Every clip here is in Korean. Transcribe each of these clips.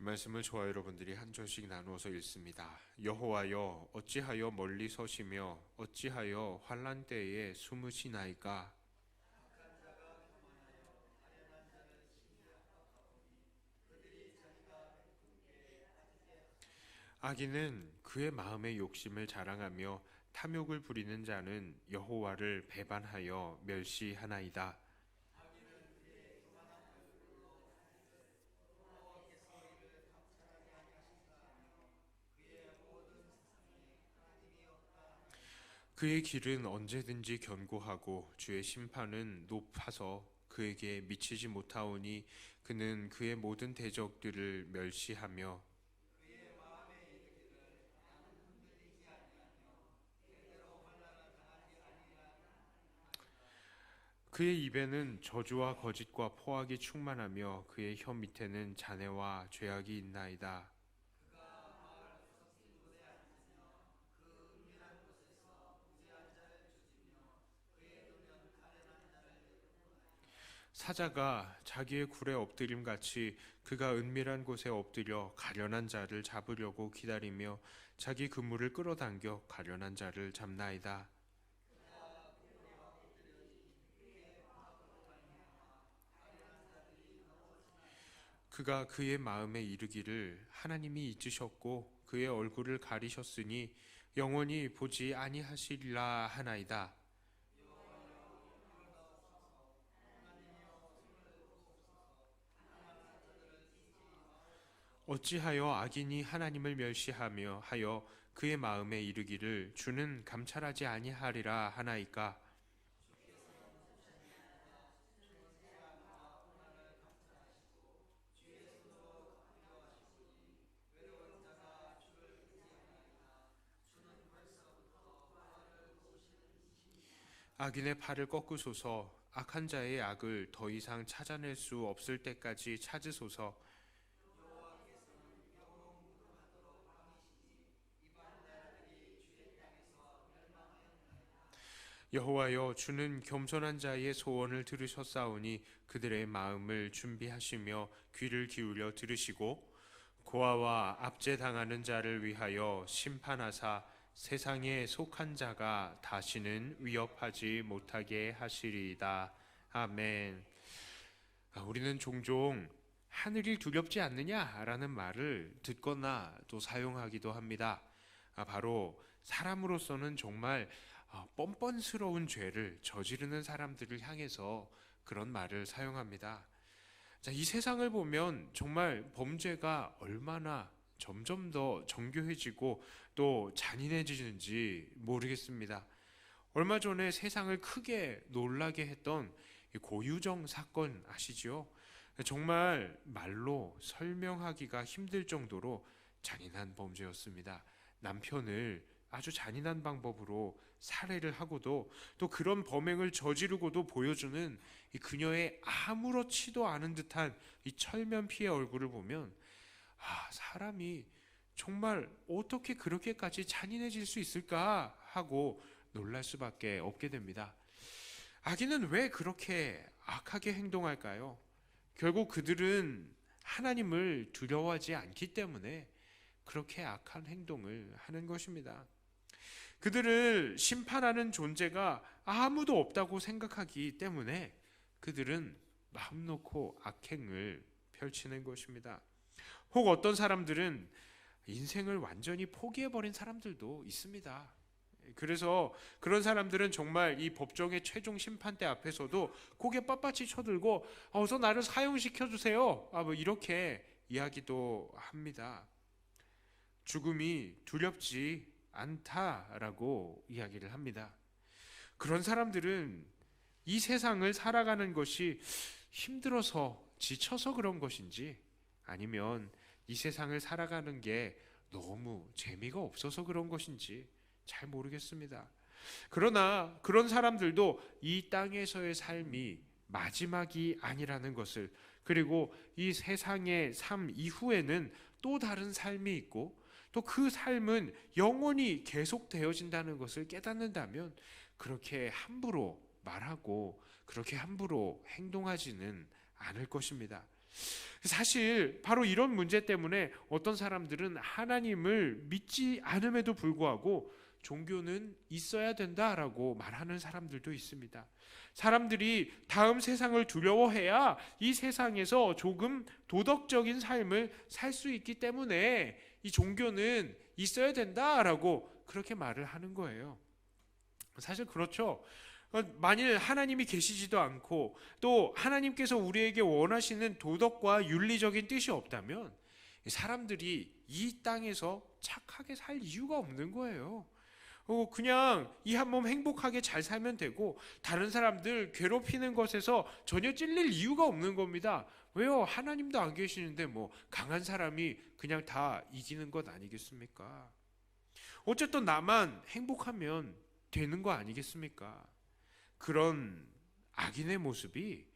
말씀을 저와 여러분들이 한 절씩 나누어서 읽습니다. 여호와여 어찌하여 멀리 서시며 어찌하여 환난 때에 숨으시나이까. 악인은 그의 마음의 욕심을 자랑하며 탐욕을 부리는 자는 여호와를 배반하여 멸시하나이다. 그의 길은 언제든지 견고하고 주의 심판은 높아서 그에게 미치지 못하오니 그는 그의 모든 대적들을 멸시하며 그의 입에는 저주와 거짓과 포악이 충만하며 그의 혀 밑에는 잔해와 죄악이 있나이다. 사자가 자기의 굴에 엎드림 같이 그가 은밀한 곳에 엎드려 가련한 자를 잡으려고 기다리며 자기 그물을 끌어당겨 가련한 자를 잡나이다. 그가 그의 마음에 이르기를 하나님이 잊으셨고 그의 얼굴을 가리셨으니 영원히 보지 아니하시리라 하나이다. 어찌하여 악인이 하나님을 멸시하며 하여 그의 마음에 이르기를 주는 감찰하지 아니하리라 하나이까. 악인의 팔을 꺾으소서. 악한 자의 악을 더 이상 찾아낼 수 없을 때까지 찾으소서. 여호와여 주는 겸손한 자의 소원을 들으셨사오니 그들의 마음을 준비하시며 귀를 기울여 들으시고 고아와 압제당하는 자를 위하여 심판하사 세상에 속한 자가 다시는 위협하지 못하게 하시리이다. 아멘. 우리는 종종 하늘이 두렵지 않느냐라는 말을 듣거나 또 사용하기도 합니다. 바로 사람으로서는 정말 뻔뻔스러운 죄를 저지르는 사람들을 향해서 그런 말을 사용합니다. 자, 이 세상을 보면 정말 범죄가 얼마나 점점 더 정교해지고 또 잔인해지는지 모르겠습니다. 얼마 전에 세상을 크게 놀라게 했던 이 고유정 사건 아시죠? 정말 말로 설명하기가 힘들 정도로 잔인한 범죄였습니다. 남편을 아주 잔인한 방법으로 살해를 하고도 또 그런 범행을 저지르고도 보여주는 이 그녀의 아무렇지도 않은 듯한 이 철면피의 얼굴을 보면 사람이 정말 어떻게 그렇게까지 잔인해질 수 있을까 하고 놀랄 수밖에 없게 됩니다. 악인은 왜 그렇게 악하게 행동할까요? 결국 그들은 하나님을 두려워하지 않기 때문에 그렇게 악한 행동을 하는 것입니다. 그들을 심판하는 존재가 아무도 없다고 생각하기 때문에 그들은 마음 놓고 악행을 펼치는 것입니다. 혹 어떤 사람들은 인생을 완전히 포기해버린 사람들도 있습니다. 그래서 그런 사람들은 정말 이 법정의 최종 심판대 앞에서도 고개 빳빳이 쳐들고 어서 나를 사형시켜주세요. 뭐 이렇게 이야기도 합니다. 죽음이 두렵지 않다라고 이야기를 합니다. 그런 사람들은 이 세상을 살아가는 것이 힘들어서 지쳐서 그런 것인지 아니면 이 세상을 살아가는 게 너무 재미가 없어서 그런 것인지 잘 모르겠습니다. 그러나 그런 사람들도 이 땅에서의 삶이 마지막이 아니라는 것을, 그리고 이 세상의 삶 이후에는 또 다른 삶이 있고 또 그 삶은 영원히 계속되어진다는 것을 깨닫는다면 그렇게 함부로 말하고 그렇게 함부로 행동하지는 않을 것입니다. 사실 바로 이런 문제 때문에 어떤 사람들은 하나님을 믿지 않음에도 불구하고 종교는 있어야 된다라고 말하는 사람들도 있습니다. 사람들이 다음 세상을 두려워해야 이 세상에서 조금 도덕적인 삶을 살 수 있기 때문에 이 종교는 있어야 된다라고 그렇게 말을 하는 거예요. 사실 그렇죠. 만일 하나님이 계시지도 않고 또 하나님께서 우리에게 원하시는 도덕과 윤리적인 뜻이 없다면 사람들이 이 땅에서 착하게 살 이유가 없는 거예요. 그냥 이 한 몸 행복하게 잘 살면 되고 다른 사람들 괴롭히는 것에서 전혀 찔릴 이유가 없는 겁니다. 왜요? 하나님도 안 계시는데 뭐 강한 사람이 그냥 다 이기는 것 아니겠습니까? 어쨌든 나만 행복하면 되는 거 아니겠습니까? 그런 악인의 모습이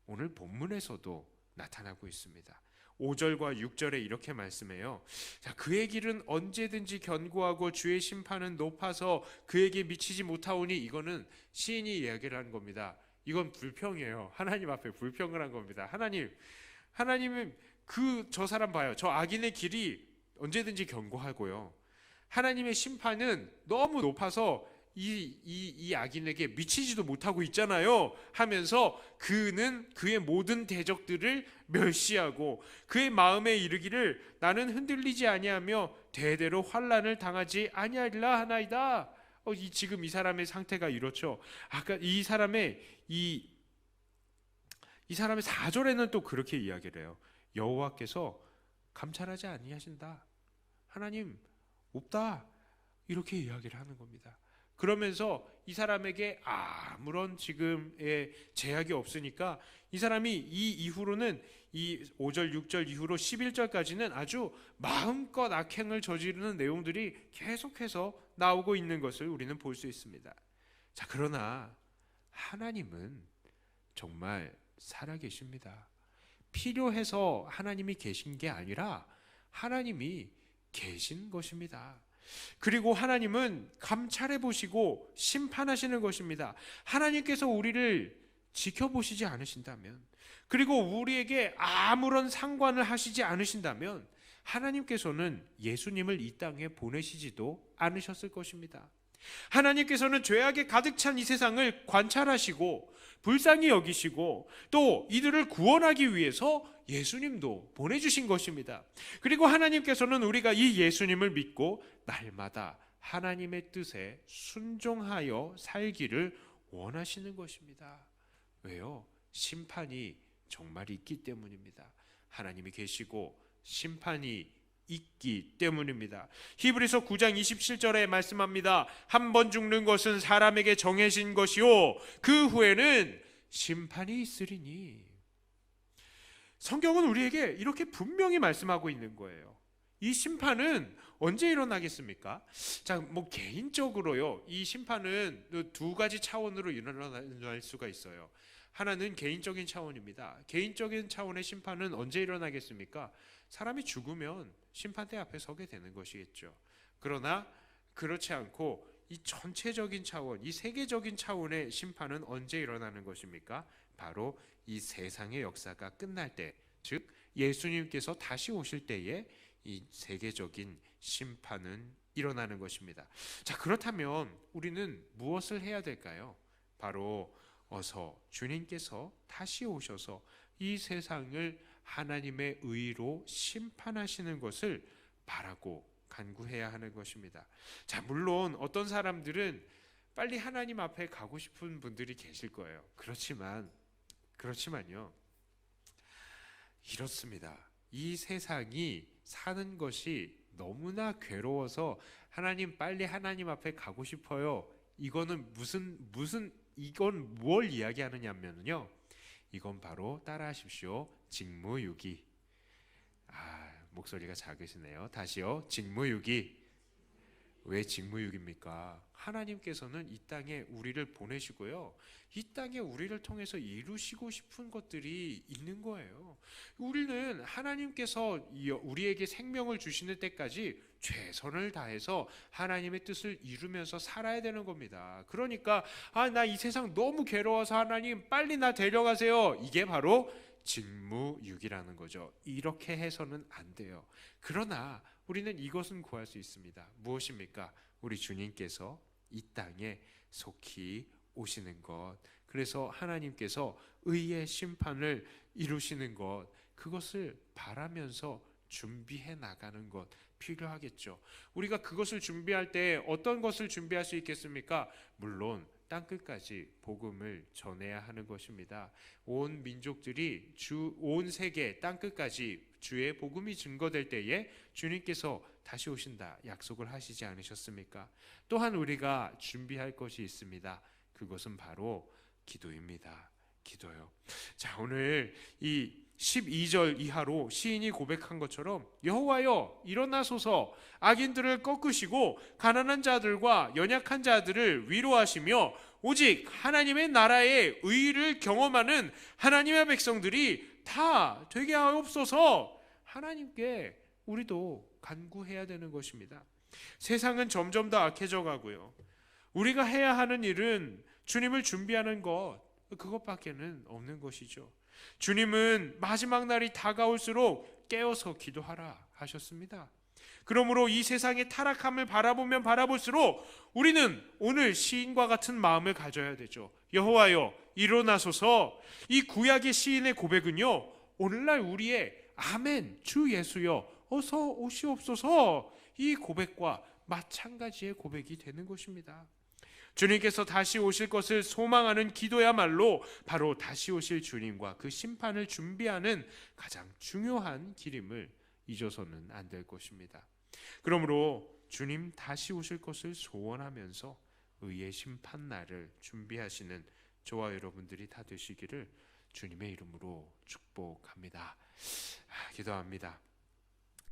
오늘 본문에서도 나타나고 있습니다. 5절과 6절에 이렇게 말씀해요. 자, 그의 길은 언제든지 견고하고 주의 심판은 높아서 그에게 미치지 못하오니, 이거는 시인이 이야기를 한 겁니다. 이건 불평이에요. 하나님 앞에 불평을 한 겁니다. 하나님은 저 사람 봐요. 저 악인의 길이 언제든지 견고하고요. 하나님의 심판은 너무 높아서 이 악인에게 미치지도 못하고 있잖아요 하면서 그는 그의 모든 대적들을 멸시하고 그의 마음에 이르기를 나는 흔들리지 아니하며 대대로 환난을 당하지 아니하리라 하나이다. 지금 이 사람의 상태가 이렇죠. 아까 이 사람의 4절에는 또 그렇게 이야기를 해요. 여호와께서 감찰하지 아니하신다. 하나님 없다. 이렇게 이야기를 하는 겁니다. 그러면서 이 사람에게 아무런 지금의 제약이 없으니까 이 사람이 이 이후로는 이 5절 6절 이후로 11절까지는 아주 마음껏 악행을 저지르는 내용들이 계속해서 나오고 있는 것을 우리는 볼 수 있습니다. 자, 그러나 하나님은 정말 살아계십니다. 필요해서 하나님이 계신 게 아니라 하나님이 계신 것입니다. 그리고 하나님은 감찰해 보시고 심판하시는 것입니다. 하나님께서 우리를 지켜보시지 않으신다면, 그리고 우리에게 아무런 상관을 하시지 않으신다면 하나님께서는 예수님을 이 땅에 보내시지도 않으셨을 것입니다. 하나님께서는 죄악에 가득 찬 이 세상을 관찰하시고 불쌍히 여기시고 또 이들을 구원하기 위해서 예수님도 보내주신 것입니다. 그리고 하나님께서는 우리가 이 예수님을 믿고 날마다 하나님의 뜻에 순종하여 살기를 원하시는 것입니다. 왜요? 심판이 정말 있기 때문입니다. 하나님이 계시고 심판이 있기 때문입니다. 히브리서 9장 27절에 말씀합니다. 한 번 죽는 것은 사람에게 정해진 것이요 그 후에는 심판이 있으리니. 성경은 우리에게 이렇게 분명히 말씀하고 있는 거예요. 이 심판은 언제 일어나겠습니까? 자, 개인적으로요, 이 심판은 두 가지 차원으로 일어날 수가 있어요. 하나는 개인적인 차원입니다. 개인적인 차원의 심판은 언제 일어나겠습니까? 사람이 죽으면 심판대 앞에 서게 되는 것이겠죠. 그러나 그렇지 않고 이 전체적인 차원, 이 세계적인 차원의 심판은 언제 일어나는 것입니까? 바로 이 세상의 역사가 끝날 때, 즉 예수님께서 다시 오실 때에 이 세계적인 심판은 일어나는 것입니다. 자, 그렇다면 우리는 무엇을 해야 될까요? 바로 어서 주님께서 다시 오셔서 이 세상을 하나님의 의로 심판하시는 것을 바라고 간구해야 하는 것입니다. 자, 물론 어떤 사람들은 빨리 하나님 앞에 가고 싶은 분들이 계실 거예요. 그렇지만요, 이렇습니다. 이 세상이 사는 것이 너무나 괴로워서 하나님 빨리 하나님 앞에 가고 싶어요. 이거는 이건 뭘 이야기하느냐면요, 이건 바로 따라하십시오. 직무유기. 목소리가 작으시네요. 다시요. 직무유기. 왜 직무유기입니까? 하나님께서는 이 땅에 우리를 보내시고요, 이 땅에 우리를 통해서 이루시고 싶은 것들이 있는 거예요. 우리는 하나님께서 우리에게 생명을 주시는 때까지 최선을 다해서 하나님의 뜻을 이루면서 살아야 되는 겁니다. 그러니까 나 이 세상 너무 괴로워서 하나님 빨리 나 데려가세요. 이게 바로 직무유기라는 거죠. 이렇게 해서는 안 돼요. 그러나 우리는 이것은 구할 수 있습니다. 무엇입니까? 우리 주님께서 이 땅에 속히 오시는 것, 그래서 하나님께서 의의 심판을 이루시는 것, 그것을 바라면서 준비해 나가는 것 필요하겠죠. 우리가 그것을 준비할 때 어떤 것을 준비할 수 있겠습니까? 물론 땅끝까지 복음을 전해야 하는 것입니다. 온 민족들이 온 세계 땅끝까지 주의 복음이 증거될 때에 주님께서 다시 오신다 약속을 하시지 않으셨습니까? 또한 우리가 준비할 것이 있습니다. 그것은 바로 기도입니다. 기도요. 자, 오늘 이 12절 이하로 시인이 고백한 것처럼 여호와여 일어나소서, 악인들을 꺾으시고 가난한 자들과 연약한 자들을 위로하시며 오직 하나님의 나라의 의를 경험하는 하나님의 백성들이 다 되게 하옵소서. 하나님께 우리도 간구해야 되는 것입니다. 세상은 점점 더 악해져 가고요. 우리가 해야 하는 일은 주님을 준비하는 것, 그것밖에는 없는 것이죠. 주님은 마지막 날이 다가올수록 깨어서 기도하라 하셨습니다. 그러므로 이 세상의 타락함을 바라보면 바라볼수록 우리는 오늘 시인과 같은 마음을 가져야 되죠. 여호와여 일어나소서. 이 구약의 시인의 고백은요, 오늘날 우리의 아멘 주 예수여 어서 오시옵소서, 이 고백과 마찬가지의 고백이 되는 것입니다. 주님께서 다시 오실 것을 소망하는 기도야말로 바로 다시 오실 주님과 그 심판을 준비하는 가장 중요한 길임을 잊어서는 안 될 것입니다. 그러므로 주님 다시 오실 것을 소원하면서 의의 심판 날을 준비하시는 저와 여러분들이 다 되시기를 주님의 이름으로 축복합니다. 기도합니다.